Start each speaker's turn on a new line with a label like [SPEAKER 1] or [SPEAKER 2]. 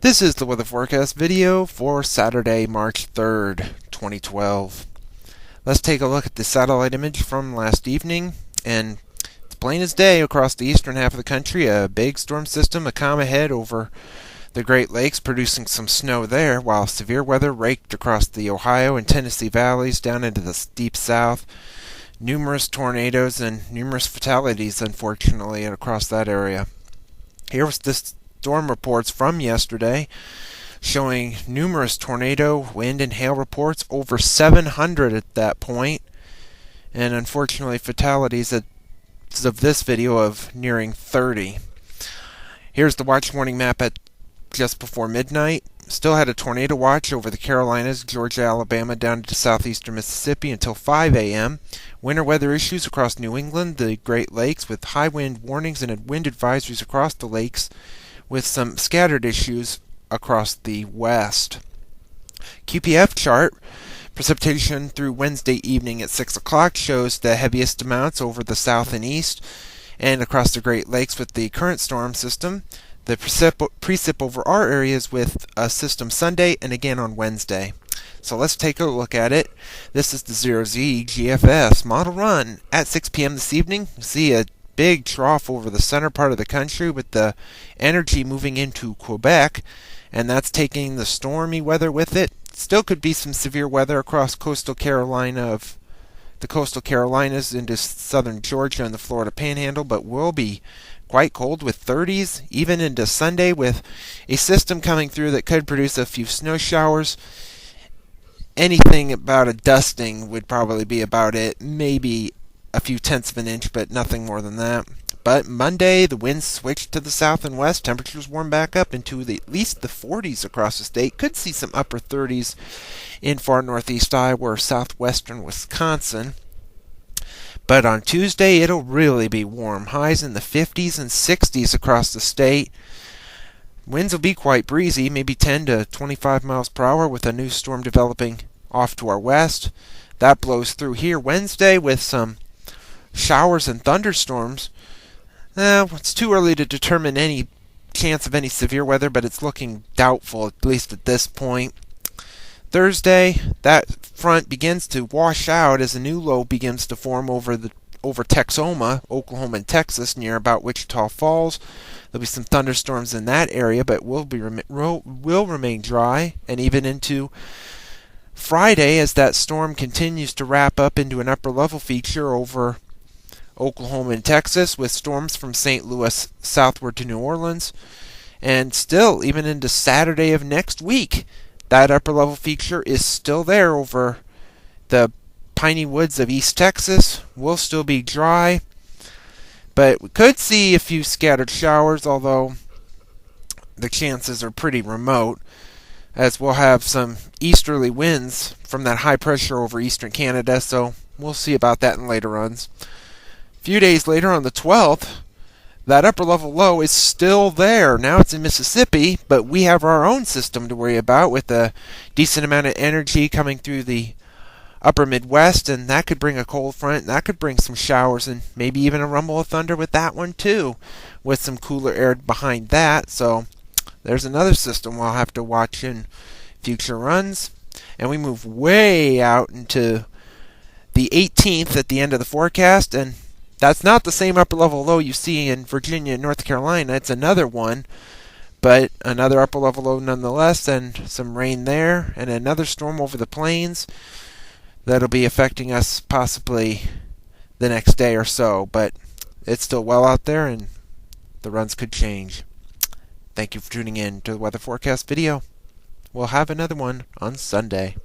[SPEAKER 1] This is the weather forecast video for Saturday, March 3rd, 2012. Let's take a look at the satellite image from last evening, and it's plain as day across the eastern half of the country. A big storm system, a calm ahead over the Great Lakes, producing some snow there, while severe weather raked across the Ohio and Tennessee valleys down into the deep south. Numerous tornadoes and numerous fatalities, unfortunately, across that area. Here was the storm reports from yesterday, showing numerous tornado, wind, and hail reports, over 700 at that point, and unfortunately fatalities as of this video of nearing 30. Here's the watch warning map at just before midnight. Still had a tornado watch over the Carolinas, Georgia, Alabama, down to southeastern Mississippi until 5 a.m. Winter weather issues across New England, the Great Lakes, with high wind warnings and wind advisories across the lakes, with some scattered issues across the west. QPF chart, precipitation through Wednesday evening at 6 o'clock, shows the heaviest amounts over the south and east and across the Great Lakes with the current storm system. The precip over our areas with a system Sunday and again on Wednesday. So let's take a look at it. This is the 0Z GFS Model Run at 6 p.m. this evening. You see a big trough over the center part of the country with the energy moving into Quebec, and that's taking the stormy weather with it. Still could be some severe weather across the coastal Carolinas into southern Georgia and the Florida Panhandle, but will be quite cold with 30s even into Sunday, with a system coming through that could produce a few snow showers. Anything about a dusting would probably be about it, maybe a few tenths of an inch, but nothing more than that. But Monday, the winds switched to the south and west. Temperatures warm back up into at least the 40s across the state. Could see some upper 30s in far northeast Iowa or southwestern Wisconsin. But on Tuesday, it'll really be warm. Highs in the 50s and 60s across the state. Winds will be quite breezy, maybe 10 to 25 miles per hour, with a new storm developing off to our west. That blows through here Wednesday with some showers and thunderstorms. It's too early to determine any chance of any severe weather, but it's looking doubtful, at least at this point. Thursday, that front begins to wash out as a new low begins to form over Texoma, Oklahoma, and Texas, near about Wichita Falls. There'll be some thunderstorms in that area, but will remain dry, and even into Friday as that storm continues to wrap up into an upper level feature over Oklahoma and Texas, with storms from St. Louis southward to New Orleans, and still even into Saturday of next week. That upper level feature is still there over the piney woods of East Texas. Will still be dry, but we could see a few scattered showers, although the chances are pretty remote, as we'll have some easterly winds from that high pressure over eastern Canada, so we'll see about that in later runs. A few days later, on the 12th, that upper level low is still there. Now it's in Mississippi, but we have our own system to worry about with a decent amount of energy coming through the upper Midwest, and that could bring a cold front, and that could bring some showers and maybe even a rumble of thunder with that one too, with some cooler air behind that. So there's another system we'll have to watch in future runs. And we move way out into the 18th at the end of the forecast, and that's not the same upper level low you see in Virginia and North Carolina. It's another one, but another upper level low nonetheless, and some rain there, and another storm over the plains that'll be affecting us possibly the next day or so. But it's still well out there, and the runs could change. Thank you for tuning in to the weather forecast video. We'll have another one on Sunday.